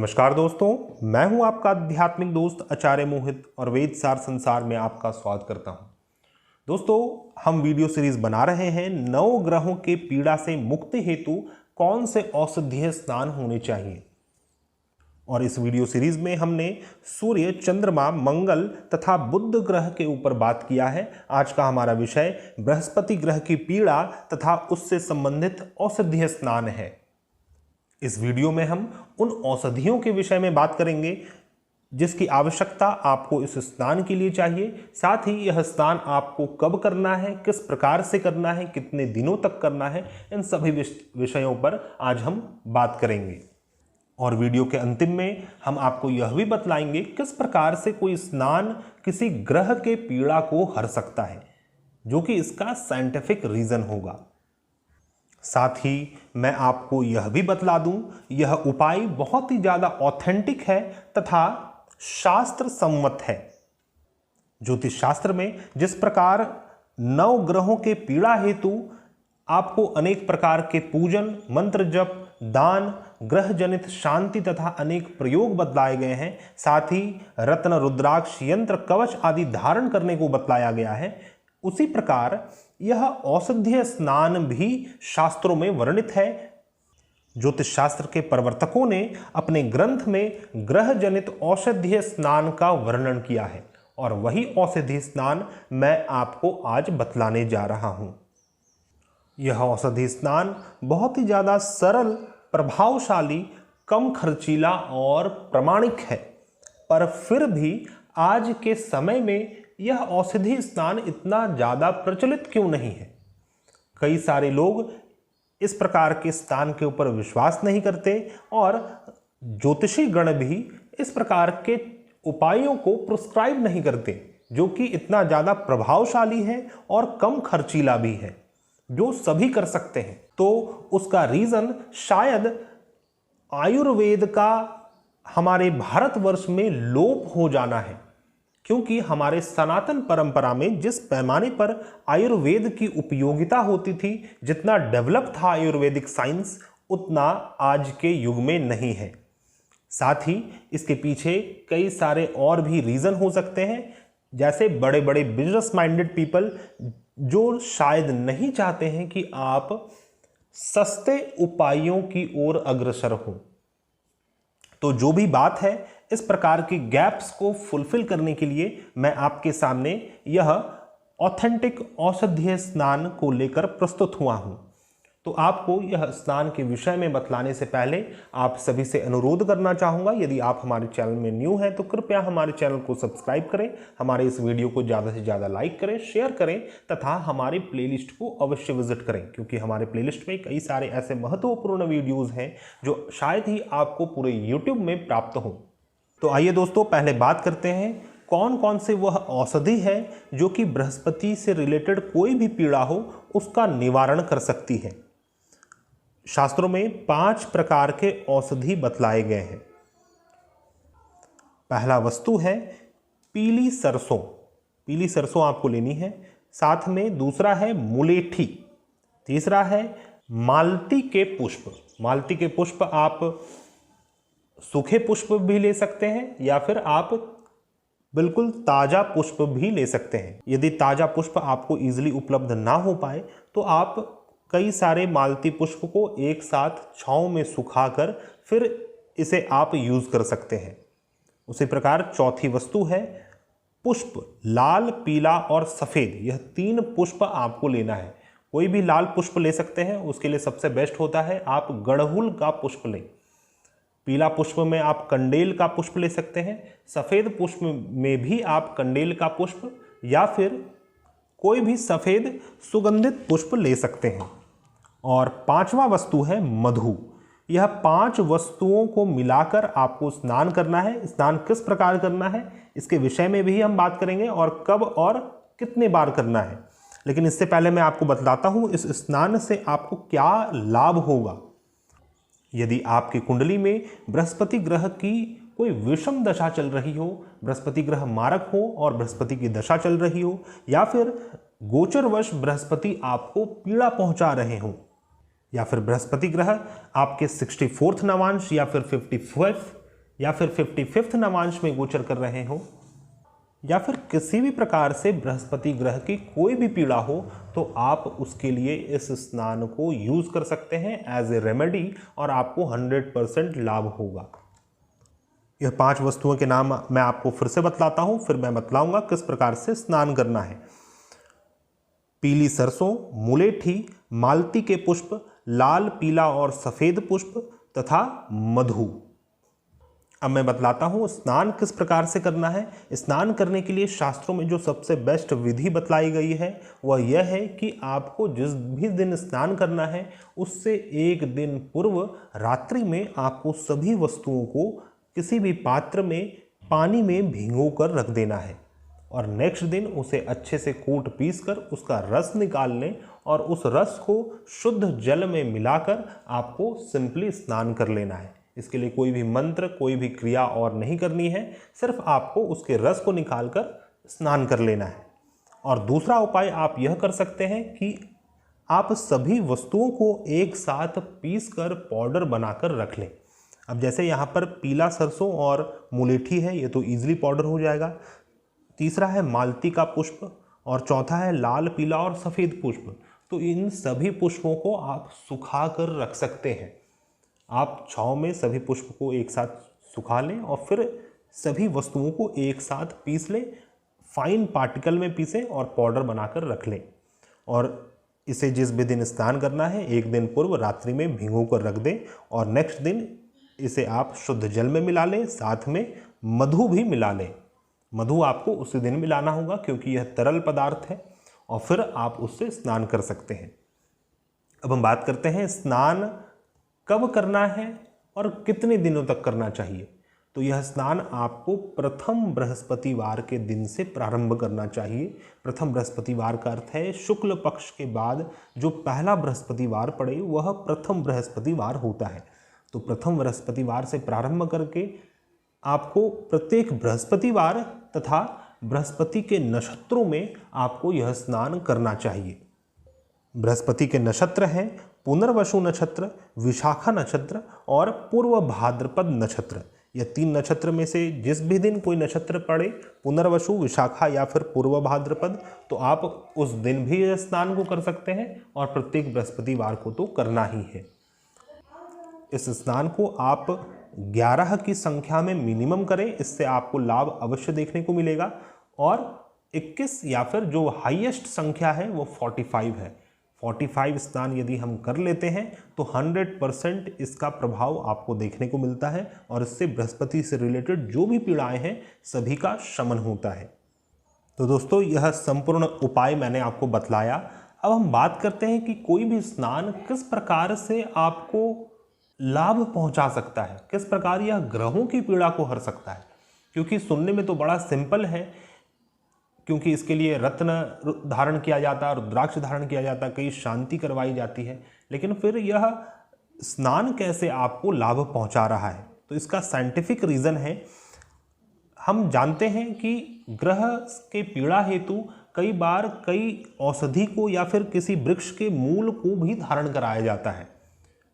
नमस्कार दोस्तों, मैं हूं आपका आध्यात्मिक दोस्त आचार्य मोहित और वेद सार संसार में आपका स्वागत करता हूं। दोस्तों, हम वीडियो सीरीज बना रहे हैं 9 ग्रहों के पीड़ा से मुक्ति हेतु कौन से औषधीय स्नान होने चाहिए। और इस वीडियो सीरीज में हमने सूर्य, चंद्रमा, मंगल तथा बुध ग्रह के ऊपर बात किया है। आज का हमारा विषय बृहस्पति ग्रह की पीड़ा तथा उससे संबंधित औषधीय स्नान है। इस वीडियो में हम उन औषधियों के विषय में बात करेंगे जिसकी आवश्यकता आपको इस स्नान के लिए चाहिए। साथ ही यह स्नान आपको कब करना है, किस प्रकार से करना है, कितने दिनों तक करना है, इन सभी विषयों पर आज हम बात करेंगे। और वीडियो के अंतिम में हम आपको यह भी बतलाएंगे किस प्रकार से कोई स्नान किसी ग्रह के पीड़ा को हर सकता है, जो कि इसका साइंटिफिक रीजन होगा। साथ ही मैं आपको यह भी बतला दूं, यह उपाय बहुत ही ज्यादा ऑथेंटिक है तथा शास्त्र सम्मत है। ज्योतिष शास्त्र में जिस प्रकार 9 ग्रहों के पीड़ा हेतु आपको अनेक प्रकार के पूजन, मंत्र जप, दान, ग्रह जनित शांति तथा अनेक प्रयोग बतलाए गए हैं, साथ ही रत्न, रुद्राक्ष, यंत्र, कवच आदि धारण करने को बतलाया गया है, उसी प्रकार यह औषधीय स्नान भी शास्त्रों में वर्णित है। ज्योतिष शास्त्र के प्रवर्तकों ने अपने ग्रंथ में ग्रह जनित औषधीय स्नान का वर्णन किया है और वही औषधीय स्नान मैं आपको आज बतलाने जा रहा हूं। यह औषधीय स्नान बहुत ही ज्यादा सरल, प्रभावशाली, कम खर्चीला और प्रामाणिक है, पर फिर भी आज के समय में यह औषधि स्नान इतना ज़्यादा प्रचलित क्यों नहीं है। कई सारे लोग इस प्रकार के स्नान के ऊपर विश्वास नहीं करते और ज्योतिषी गण भी इस प्रकार के उपायों को प्रिस्क्राइब नहीं करते, जो कि इतना ज़्यादा प्रभावशाली है और कम खर्चीला भी है, जो सभी कर सकते हैं। तो उसका रीज़न शायद आयुर्वेद का हमारे भारतवर्ष में लोप हो जाना है, क्योंकि हमारे सनातन परंपरा में जिस पैमाने पर आयुर्वेद की उपयोगिता होती थी, जितना डेवलप था आयुर्वेदिक साइंस, उतना आज के युग में नहीं है। साथ ही इसके पीछे कई सारे और भी रीज़न हो सकते हैं, जैसे बड़े बड़े बिजनेस माइंडेड पीपल जो शायद नहीं चाहते हैं कि आप सस्ते उपायों की ओर अग्रसर हो। तो जो भी बात है, इस प्रकार के गैप्स को फुलफिल करने के लिए मैं आपके सामने यह ऑथेंटिक औषधीय स्नान को लेकर प्रस्तुत हुआ हूं। तो आपको यह स्नान के विषय में बतलाने से पहले आप सभी से अनुरोध करना चाहूँगा, यदि आप हमारे चैनल में न्यू हैं तो कृपया हमारे चैनल को सब्सक्राइब करें, हमारे इस वीडियो को ज़्यादा से ज़्यादा लाइक करें, शेयर करें तथा हमारे प्लेलिस्ट को अवश्य विजिट करें, क्योंकि हमारे प्लेलिस्ट में कई सारे ऐसे महत्वपूर्ण वीडियोज़ हैं जो शायद ही आपको पूरे यूट्यूब में प्राप्त हों। तो आइए दोस्तों, पहले बात करते हैं कौन कौन से वह औषधि है जो कि बृहस्पति से रिलेटेड कोई भी पीड़ा हो उसका निवारण कर सकती है। शास्त्रों में 5 प्रकार के औषधि बतलाए गए हैं। पहला वस्तु है पीली सरसों। पीली सरसों आपको लेनी है। साथ में दूसरा है मुलेठी। तीसरा है मालती के पुष्प। मालती के पुष्प आप सूखे पुष्प भी ले सकते हैं या फिर आप बिल्कुल ताज़ा पुष्प भी ले सकते हैं। यदि ताज़ा पुष्प आपको ईजिली उपलब्ध ना हो पाए तो आप कई सारे मालती पुष्प को एक साथ छांव में सुखाकर फिर इसे आप यूज़ कर सकते हैं। उसी प्रकार चौथी वस्तु है पुष्प। लाल, पीला और सफ़ेद, यह 3 पुष्प आपको लेना है। कोई भी लाल पुष्प ले सकते हैं, उसके लिए सबसे बेस्ट होता है आप गड़हुल का पुष्प लें। पीला पुष्प में आप कंडेल का पुष्प ले सकते हैं। सफ़ेद पुष्प में भी आप कंडेल का पुष्प या फिर कोई भी सफ़ेद सुगंधित पुष्प ले सकते हैं। और 5वां वस्तु है मधु। यह 5 वस्तुओं को मिलाकर आपको स्नान करना है। स्नान किस प्रकार करना है इसके विषय में भी हम बात करेंगे और कब और कितने बार करना है। लेकिन इससे पहले मैं आपको बतलाता हूँ इस स्नान से आपको क्या लाभ होगा। यदि आपकी कुंडली में बृहस्पति ग्रह की कोई विषम दशा चल रही हो, बृहस्पति ग्रह मारक हो और बृहस्पति की दशा चल रही हो, या फिर गोचरवश बृहस्पति आपको पीड़ा पहुंचा रहे हो, या फिर बृहस्पति ग्रह आपके 64th नवांश या फिर 55 या फिर 55th नवांश में गोचर कर रहे हो, या फिर किसी भी प्रकार से बृहस्पति ग्रह की कोई भी पीड़ा हो, तो आप उसके लिए इस स्नान को यूज कर सकते हैं एज ए रेमेडी और आपको 100% लाभ होगा। यह 5 वस्तुओं के नाम मैं आपको फिर से बतलाता हूं, फिर मैं बतलाऊंगा किस प्रकार से स्नान करना है। पीली सरसों, मुलेठी, मालती के पुष्प, लाल, पीला और सफेद पुष्प तथा मधु। अब मैं बतलाता हूं स्नान किस प्रकार से करना है। स्नान करने के लिए शास्त्रों में जो सबसे बेस्ट विधि बतलाई गई है वह यह है कि आपको जिस भी दिन स्नान करना है उससे एक दिन पूर्व रात्रि में आपको सभी वस्तुओं को किसी भी पात्र में पानी में भिगो कर रख देना है और नेक्स्ट दिन उसे अच्छे से कूट पीस कर उसका रस निकाल लें और उस रस को शुद्ध जल में मिलाकर आपको सिंपली स्नान कर लेना है। इसके लिए कोई भी मंत्र, कोई भी क्रिया और नहीं करनी है, सिर्फ आपको उसके रस को निकालकर स्नान कर लेना है। और दूसरा उपाय आप यह कर सकते हैं कि आप सभी वस्तुओं को एक साथ पीस कर पाउडर बनाकर रख लें। अब जैसे यहाँ पर पीला सरसों और मुलेठी है, ये तो ईजिली पाउडर हो जाएगा। तीसरा है मालती का पुष्प और चौथा है लाल, पीला और सफ़ेद पुष्प। तो इन सभी पुष्पों को आप सुखा कर रख सकते हैं। आप छांव में सभी पुष्प को एक साथ सुखा लें और फिर सभी वस्तुओं को एक साथ पीस लें, फाइन पार्टिकल में पीसें और पाउडर बनाकर रख लें। और इसे जिस भी दिन स्नान करना है एक दिन पूर्व रात्रि में भिगो कर रख दें और नेक्स्ट दिन इसे आप शुद्ध जल में मिला लें, साथ में मधु भी मिला लें। मधु आपको उसी दिन मिलाना होगा क्योंकि यह तरल पदार्थ है और फिर आप उससे स्नान कर सकते हैं। अब हम बात करते हैं स्नान कब करना है और कितने दिनों तक करना चाहिए। तो यह स्नान आपको प्रथम बृहस्पतिवार के दिन से प्रारंभ करना चाहिए। प्रथम बृहस्पतिवार का अर्थ है शुक्ल पक्ष के बाद जो पहला बृहस्पतिवार पड़े वह प्रथम बृहस्पतिवार होता है। तो प्रथम बृहस्पतिवार से प्रारंभ करके आपको प्रत्येक बृहस्पतिवार तथा बृहस्पति के नक्षत्रों में आपको यह स्नान करना चाहिए। बृहस्पति के नक्षत्र हैं पुनर्वसु नक्षत्र, विशाखा नक्षत्र और पूर्व भाद्रपद नक्षत्र। यह 3 नक्षत्र में से जिस भी दिन कोई नक्षत्र पड़े, पुनर्वसु, विशाखा या फिर पूर्व भाद्रपद, तो आप उस दिन भी स्नान को कर सकते हैं और प्रत्येक बृहस्पतिवार को तो करना ही है। इस स्नान को आप 11 की संख्या में मिनिमम करें, इससे आपको लाभ अवश्य देखने को मिलेगा। और 21 या फिर जो हाईएस्ट संख्या है वो 45 है। 45 स्नान यदि हम कर लेते हैं तो 100% इसका प्रभाव आपको देखने को मिलता है और इससे बृहस्पति से रिलेटेड जो भी पीड़ाएं हैं सभी का शमन होता है। तो दोस्तों यह संपूर्ण उपाय मैंने आपको बतलाया। अब हम बात करते हैं कि कोई भी स्नान किस प्रकार से आपको लाभ पहुंचा सकता है, किस प्रकार यह ग्रहों की पीड़ा को हर सकता है। क्योंकि सुनने में तो बड़ा सिंपल है, क्योंकि इसके लिए रत्न धारण किया जाता है, रुद्राक्ष धारण किया जाता है, कई शांति करवाई जाती है, लेकिन फिर यह स्नान कैसे आपको लाभ पहुंचा रहा है। तो इसका साइंटिफिक रीज़न है, हम जानते हैं कि ग्रह के पीड़ा हेतु कई बार कई औषधि को या फिर किसी वृक्ष के मूल को भी धारण कराया जाता है,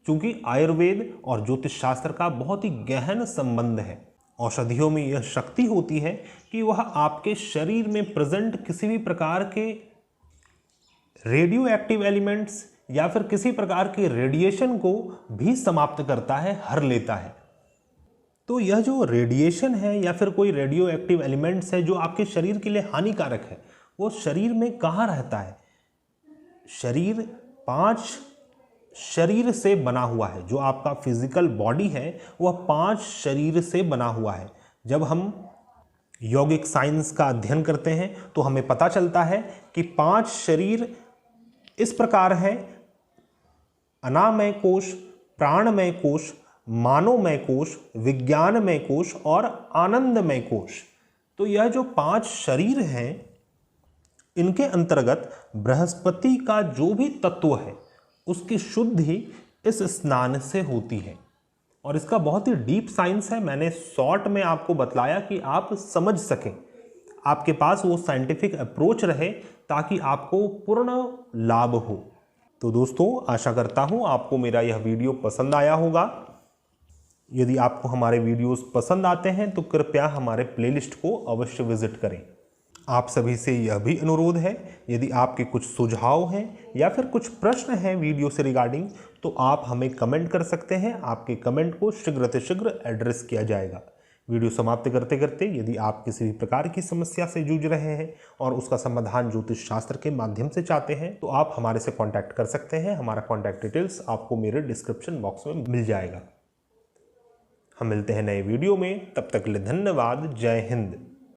क्योंकि आयुर्वेद और ज्योतिष शास्त्र का बहुत ही गहन संबंध है। औषधियों में यह शक्ति होती है कि वह आपके शरीर में प्रेजेंट किसी भी प्रकार के रेडियो एक्टिव एलिमेंट्स या फिर किसी प्रकार के रेडिएशन को भी समाप्त करता है, हर लेता है। तो यह जो रेडिएशन है या फिर कोई रेडियो एक्टिव एलिमेंट्स है जो आपके शरीर के लिए हानिकारक है, वो शरीर में कहाँ रहता है। शरीर 5 शरीर से बना हुआ है। जो आपका फिजिकल बॉडी है वह 5 शरीर से बना हुआ है। जब हम यौगिक साइंस का अध्ययन करते हैं तो हमें पता चलता है कि 5 शरीर इस प्रकार हैं: अनामय कोश, प्राणमय कोश, मानोमय कोश, विज्ञानमय कोश और आनंदमय कोश। तो यह जो 5 शरीर हैं इनके अंतर्गत बृहस्पति का जो भी तत्व है उसकी शुद्धि इस स्नान से होती है। और इसका बहुत ही डीप साइंस है, मैंने शॉर्ट में आपको बतलाया कि आप समझ सकें, आपके पास वो साइंटिफिक अप्रोच रहे ताकि आपको पूर्ण लाभ हो। तो दोस्तों आशा करता हूँ आपको मेरा यह वीडियो पसंद आया होगा। यदि आपको हमारे वीडियोस पसंद आते हैं तो कृपया हमारे प्लेलिस्ट को अवश्य विजिट करें। आप सभी से यह भी अनुरोध है, यदि आपके कुछ सुझाव हैं या फिर कुछ प्रश्न हैं वीडियो से रिगार्डिंग, तो आप हमें कमेंट कर सकते हैं। आपके कमेंट को शीघ्र एड्रेस किया जाएगा। वीडियो समाप्त करते करते यदि आप किसी भी प्रकार की समस्या से जूझ रहे हैं और उसका समाधान ज्योतिष शास्त्र के माध्यम से चाहते हैं, तो आप हमारे से कांटेक्ट कर सकते हैं। हमारा कांटेक्ट डिटेल्स आपको मेरे डिस्क्रिप्शन बॉक्स में मिल जाएगा। हम मिलते हैं नए वीडियो में, तब तक के लिए धन्यवाद। जय हिंद।